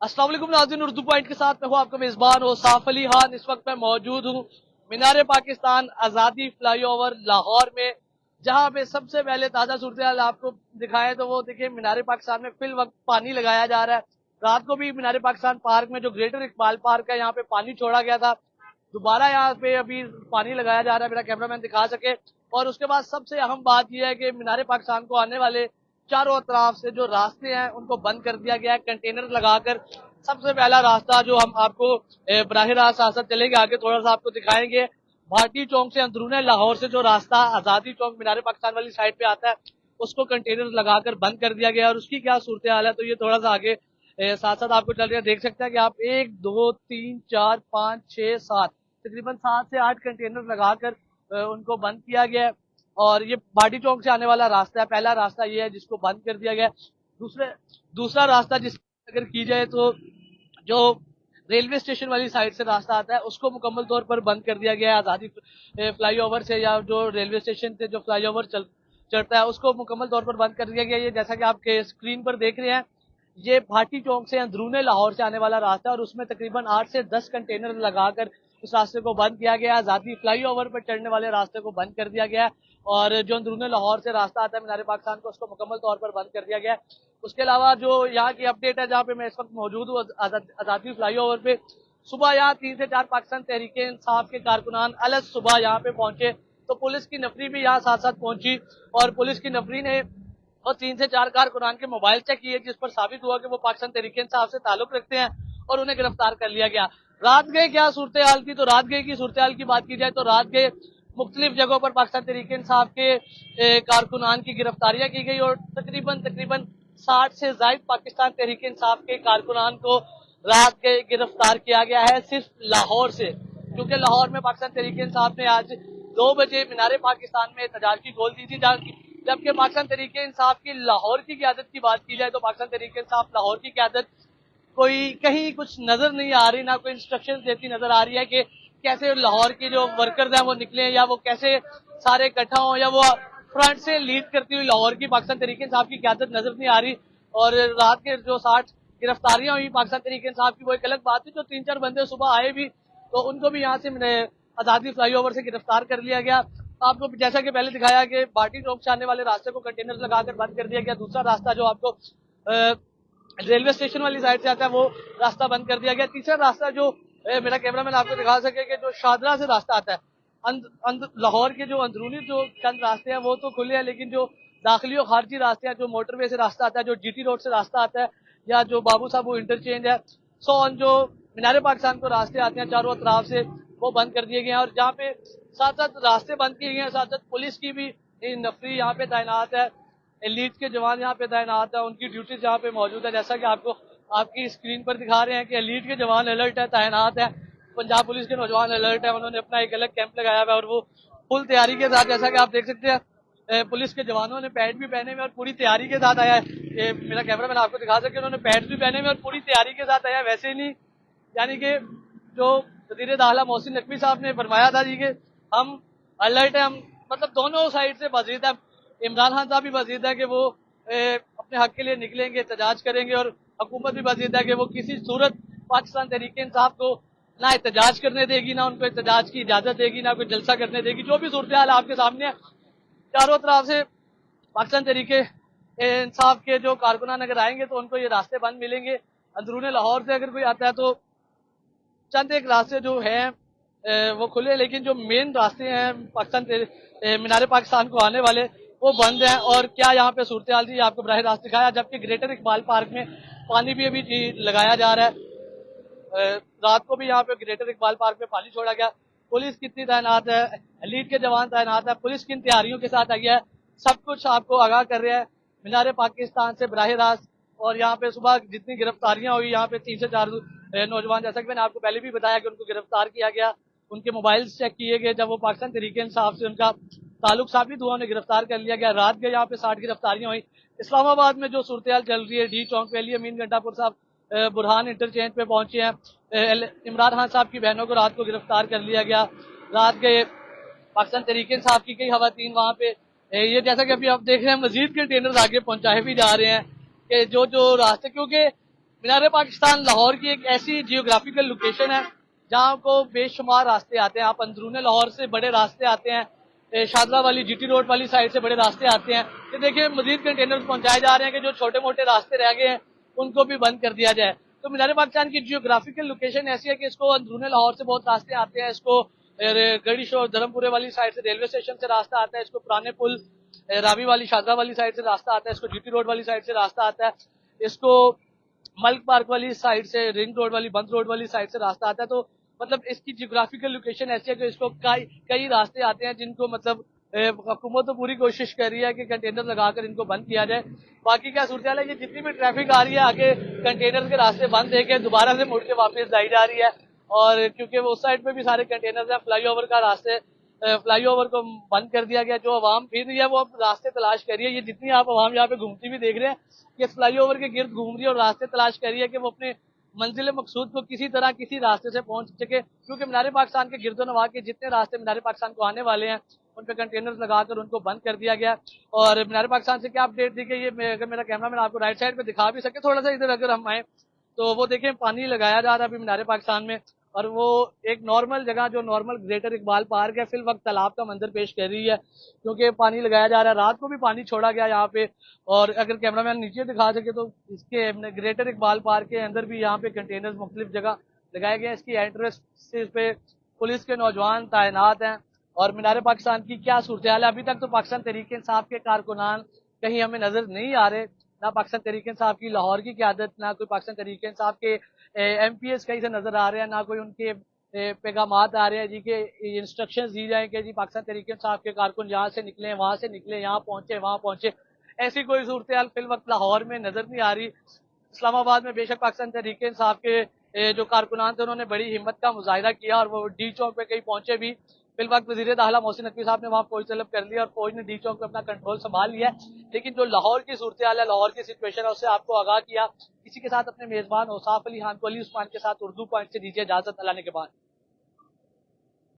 अस्सलाम वालेकुम नाज़रीन, उर्दू पॉइंट के साथ मैं हूँ आपका मेजबान हो साफ अली खान। इस वक्त मैं मौजूद हूँ मीनार पाकिस्तान आज़ादी फ्लाईओवर लाहौर में, जहाँ पे सबसे पहले ताज़ा सूरत आपको दिखाएं तो वो देखिए मीनार पाकिस्तान में फिल वक्त पानी लगाया जा रहा है। रात को भी मीनार पाकिस्तान पार्क में जो ग्रेटर इकबाल पार्क है यहाँ पे पानी छोड़ा गया था, दोबारा यहाँ पे अभी पानी लगाया जा रहा है, मेरा कैमरामैन दिखा सके। और उसके बाद सबसे अहम बात यह है कि मीनार पाकिस्तान को आने वाले चारों तरफ से जो रास्ते हैं उनको बंद कर दिया गया है कंटेनर लगाकर। सबसे पहला रास्ता जो हम आपको बराह रास्त साथ चलेंगे, आगे थोड़ा सा आपको दिखाएंगे, भाटी चौक से अंदरूने लाहौर से जो रास्ता आजादी चौक मीनार पाकिस्तान वाली साइड पे आता है उसको कंटेनर लगाकर बंद कर दिया गया है। और उसकी क्या सूरत हाल है तो ये थोड़ा सा आगे साथ साथ आपको चल रहे हैं, देख सकते हैं कि आप 1 2 3 4 5 6 7 तकरीबन 7 से 8 कंटेनर लगाकर उनको बंद किया गया है। और ये भाटी चौक से आने वाला रास्ता है, पहला रास्ता ये है जिसको बंद कर दिया गया है। दूसरा रास्ता जिस अगर की जाए तो जो रेलवे स्टेशन वाली साइड से रास्ता आता है उसको मुकम्मल तौर पर बंद कर दिया गया है। आज़ादी फ्लाईओवर से या जो रेलवे स्टेशन से जो फ्लाईओवर चढ़ता है उसको मुकम्मल तौर पर बंद कर दिया गया है। ये जैसा कि आपके स्क्रीन पर देख रहे हैं, ये भाटी चौक से अंदरूने लाहौर से आने वाला रास्ता है और उसमें तकरीबन 8 से 10 कंटेनर लगाकर उस रास्ते को बंद किया गया है। आज़ादी फ्लाईओवर पर चढ़ने वाले रास्ते को बंद कर दिया गया है और जो अंदरूने लाहौर से रास्ता आता है मीनार पाकिस्तान को उसको मुकम्मल तौर पर बंद कर दिया गया है। उसके अलावा जो यहाँ की अपडेट है, जहाँ पे मैं इस वक्त मौजूद हूँ आज़ादी फ्लाईओवर पे, सुबह यहाँ 3 से 4 पाकिस्तान तहरीक इंसाफ के कारकुनान अलग सुबह यहाँ पे पहुंचे तो पुलिस की नफरी भी यहाँ साथ साथ पहुंची और पुलिस की नफरी ने और 3 से 4 कारकुनान के मोबाइल चेक किए, जिस पर साबित हुआ कि वो पाकिस्तान तहरीक इंसाफ से ताल्लुक रखते हैं और उन्हें गिरफ्तार कर लिया गया। रात गए क्या सूरत हाल थी, तो रात गए की सूरत हाल की बात की जाए तो रात गए मुख्तलिफ जगहों पर पाकिस्तान तहरीक इंसाफ के कारकुनान की गिरफ्तारियां की गई और तकरीबन 60 से ज्यादा पाकिस्तान तहरीक इंसाफ के कारकुनान को रात के गिरफ्तार किया गया है सिर्फ लाहौर से। क्योंकि लाहौर में पाकिस्तान तहरीक इंसाफ ने आज 2 बजे मीनार पाकिस्तान में एहतजाज की कॉल दी थी, जबकि पाकिस्तान तहरीक इंसाफ की लाहौर की क़यादत की बात की जाए तो पाकिस्तान तहरीक इंसाफ लाहौर की क़यादत कोई कहीं कुछ नजर नहीं आ रही, ना कोई इंस्ट्रक्शन देती नजर आ रही है कि कैसे लाहौर के जो वर्कर्स हैं वो निकले या वो कैसे सारे इकट्ठा हों या वो फ्रंट से लीड करती हुई लाहौर की पाकिस्तान तहरीक इंसाफ की क़यादत नजर नहीं आ रही। और रात के जो 60 गिरफ्तारियां हुई पाकिस्तान तहरीक इंसाफ की वो एक अलग बात थी, जो 3-4 बंदे सुबह आए भी तो उनको भी यहाँ से आज़ादी फ्लाईओवर से गिरफ्तार कर लिया गया। आपको जैसा कि पहले दिखाया कि भाटी चौक से आने वाले रास्ते को कंटेनर लगाकर बंद कर दिया गया। दूसरा रास्ता जो आपको रेलवे स्टेशन वाली साइड से आता है वो रास्ता बंद कर दिया गया। तीसरा रास्ता जो मेरा कैमरामैन आपको दिखा सके कि जो शादरा से रास्ता आता है, लाहौर के जो अंदरूनी जो चंद रास्ते हैं वो तो खुले हैं, लेकिन जो दाखिली और खारजी रास्ते हैं, जो मोटरवे से रास्ता आता है, जो जीटी रोड से रास्ता आता है या जो बाबू साहब इंटरचेंज है, सो ऑन जो मीनार पाकिस्तान को रास्ते आते हैं चारों तरफ से वो बंद कर दिए गए हैं। और जहाँ पे साथ साथ रास्ते बंद किए गए हैं, साथ साथ पुलिस की भी नफरी यहाँ पे तैनात है, एलीट के जवान यहाँ पे तैनात है, उनकी ड्यूटीज यहाँ पे मौजूद है। जैसा कि आपको आपकी स्क्रीन पर दिखा रहे हैं कि एलीट के जवान अलर्ट है, तैनात है, पंजाब पुलिस के नौजवान अलर्ट है, उन्होंने अपना एक अलग कैंप लगाया हुआ है और वो फुल तैयारी के साथ, जैसा कि आप देख सकते हैं, पुलिस के जवानों ने पैड भी पहने हुए और पूरी तैयारी के साथ आया है। मेरा कैमरा मैन आपको दिखा सके, उन्होंने पैड भी पहने हुए और पूरी तैयारी के साथ आया है। वैसे ही नहीं, यानी कि जो वज़ीर दाखिला मोहसिन नकवी साहब ने फरमाया था जी कि हम अलर्ट है, हम मतलब दोनों साइड से वजीद है, इमरान खान साहब भी वजीद है कि वो अपने हक के लिए निकलेंगे, एहतजाज करेंगे, और हुकूमत भी वजीद है कि वो किसी सूरत पाकिस्तान तहरीक इंसाफ को ना एहतजाज करने देगी, ना उनको एहतजाज की इजाजत देगी, ना कोई जलसा करने देगी। जो भी सूरत हाल आपके सामने है, चारों तरफ से पाकिस्तान तहरीक इंसाफ के जो कारकुनान अगर आएंगे तो उनको ये रास्ते बंद मिलेंगे। अंदरूने लाहौर से अगर कोई आता है तो चंद एक रास्ते जो हैं वो खुले, लेकिन जो मेन रास्ते हैं पाकिस्तान मीनार पाकिस्तान को आने वाले वो बंद हैं। और क्या यहाँ पे सूरत हाल थी आपको बराह रास्त दिखाया, जबकि ग्रेटर इकबाल पार्क में पानी भी अभी लगाया जा रहा है। रात को भी यहाँ पे ग्रेटर इकबाल पार्क में पानी छोड़ा गया। पुलिस कितनी तैनात है, एलीट के जवान तैनात है, पुलिस किन तैयारियों के साथ आई है, सब कुछ आपको आगाह कर रहे हैं मीनार पाकिस्तान से बराह रास्त। और यहाँ पे सुबह जितनी गिरफ्तारियां हुई, यहाँ पे 3 से 4 नौजवान, जैसा कि मैंने आपको पहले भी बताया कि उनको गिरफ्तार किया गया, उनके मोबाइल चेक किए गए, जब वो पाकिस्तान तहरीक इंसाफ से उनका ताल्लुक साबित हुआ उन्हें गिरफ्तार कर लिया गया। रात के यहाँ पे 60 गिरफ्तारियां हुई। इस्लामाबाद में जो सूरत हाल चल रही है, डी चौक पे अली अमीन गंडापुर साहब बुरहान इंटरचेंज पे पहुंचे हैं, इमरान खान साहब की बहनों को रात को गिरफ्तार कर लिया गया। रात के पाकिस्तान तहरीक इंसाफ की कई खवातीन वहाँ पे ये जैसा कि अभी आप देख रहे हैं मजीद कंटेनर आगे पहुंचाए भी जा रहे हैं कि जो जो रास्ते, क्योंकि मीनार पाकिस्तान लाहौर की एक ऐसी जियोग्राफिकल लोकेशन है जहाँ को बेशुमार रास्ते आते हैं। आप अंदरूने लाहौर से बड़े रास्ते आते हैं, शादरा वाली जीटी रोड वाली साइड से बड़े रास्ते आते हैं। तो देखिए मजीद कंटेनर्स पहुंचाए जा रहे हैं कि जो छोटे मोटे रास्ते रह गए हैं उनको भी बंद कर दिया जाए। तो मीनार पाकिस्तान की जियोग्राफिकल लोकेशन ऐसी है कि इसको अंदरूने लाहौर से बहुत रास्ते आते हैं। इसको गढ़ी शोर धर्मपुरे वाली साइड से रेलवे स्टेशन से रास्ता आता है, इसको पुराने पुल रावी वाली शादरा वाली साइड से रास्ता आता है, इसको जीटी रोड वाली साइड से रास्ता आता है, इसको मल्क पार्क वाली साइड से, रिंग रोड वाली, बंद रोड वाली साइड से रास्ता आता है। तो मतलब इसकी जियोग्राफिकल लोकेशन ऐसी है कि इसको कई रास्ते आते हैं जिनको मतलब हुकूमत तो पूरी कोशिश कर रही है कि कंटेनर लगाकर इनको बंद किया जाए। बाकी क्या सूरत है कि जितनी भी ट्रैफिक आ रही है आगे कंटेनर के रास्ते बंद देके दोबारा से मुड़ के वापस लाई जा रही है। और क्योंकि वो साइड पे भी सारे कंटेनर है, फ्लाई ओवर का रास्ते फ्लाई ओवर को बंद कर दिया गया। जो आवाम फिर रही है वो अब रास्ते तलाश कर रही है। ये जितनी आप आवाम यहाँ पे घूमती भी देख रहे हैं कि फ्लाई ओवर के गिर्द घूम रही है और रास्ते तलाश कर रही है कि वो अपने मंजिल मकसूद को किसी तरह किसी रास्ते से पहुंच सके। क्योंकि मीनार पाकिस्तान के गिरदो नवा के जितने रास्ते मीनार पाकिस्तान को आने वाले हैं उन पे कंटेनर्स लगाकर उनको बंद कर दिया गया। और मीनार पाकिस्तान से क्या अपडेट दी गई, ये अगर मेरा कैमरा मैन आपको राइट साइड पे दिखा भी सके थोड़ा सा इधर अगर हम आए तो वो देखें पानी लगाया जा रहा है अभी मीनार पाकिस्तान में। और वो एक नॉर्मल जगह जो नॉर्मल ग्रेटर इकबाल पार्क है फिल वक्त तालाब का मंजर पेश कर रही है क्योंकि पानी लगाया जा रहा है। रात को भी पानी छोड़ा गया यहाँ पे। और अगर कैमरामैन नीचे दिखा सके तो इसके ग्रेटर इकबाल पार्क के अंदर भी यहाँ पे कंटेनर्स मुख्तलिफ जगह लगाए गए हैं। इसकी एंट्रेंस पे पुलिस के नौजवान तैनात हैं। और मीनार पाकिस्तान की क्या सूरत हाल है, अभी तक तो पाकिस्तान तहरीक इंसाफ के कारकुनान कहीं हमें नजर नहीं आ रहे। ना पाकिस्तान तहरीक इंसाफ की लाहौर की क़यादत, ना कोई पाकिस्तान तहरीक इंसाफ के MPs कहीं से नजर आ रहे हैं, ना कोई उनके पैगामात आ रहे हैं जी के इंस्ट्रक्शंस दी जाए कि जी पाकिस्तान तहरीक इंसाफ के कारकुन यहाँ से निकले, वहां से निकले, यहाँ पहुंचे, वहां पहुंचे। ऐसी कोई सूरत हाल फिल वक्त लाहौर में नजर नहीं आ रही। इस्लामाबाद में बेशक पाकिस्तान तहरीक इंसाफ के जो कारकुनान थे उन्होंने बड़ी हिम्मत का मुजाहिरा किया और वो डी चौक पे कहीं पहुंचे भी। फिल वक्त वजीर दाखिला मोहसिन नकवी साहब ने वहाँ फौज तलब कर लिया और फौज ने डी चौक पे अपना कंट्रोल संभाल लिया। लेकिन जो लाहौर की सूरत हाल है, लाहौर की सिचुएशन है, उससे आपको आगाह किया। इसी के साथ अपने मेजबान औसाफ अली खान को अली उस्मान के साथ उर्दू पॉइंट से दीजिए इजाजत। अल्लाह ने के बाद।